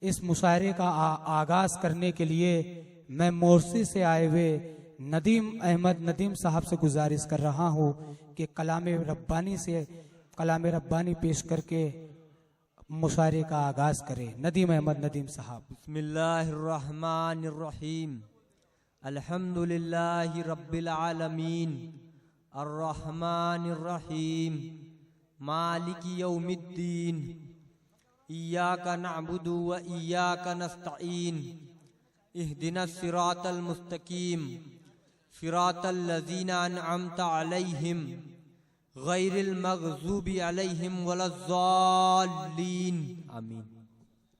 इस मुशायरे का आगाज करने के लिए मैं मोरसी से आए हुए नदीम अहमद नदीम साहब से गुजारिश कर रहा हूँ कि कलाम रब्बानी पेश करके मुशायरे का आगाज करें। नदीम अहमद नदीम साहब। बिस्मिल्लाहिर्रहमानिर्रहीम। अल्हम्दुलिल्लाहि रब्बिल आलमीन अर्रहमानिर्रहीम मालिकी यौमिद्दीन इय्याका नअबुदु व इय्याका नस्तईन इहदिनस सिरातल मुस्तकीम सिरातल लज़ीना अनअमता अलैहिम गैरिल मग़ज़ूबि अलैहिम वलज़्ज़ाल्लीन। आमीन।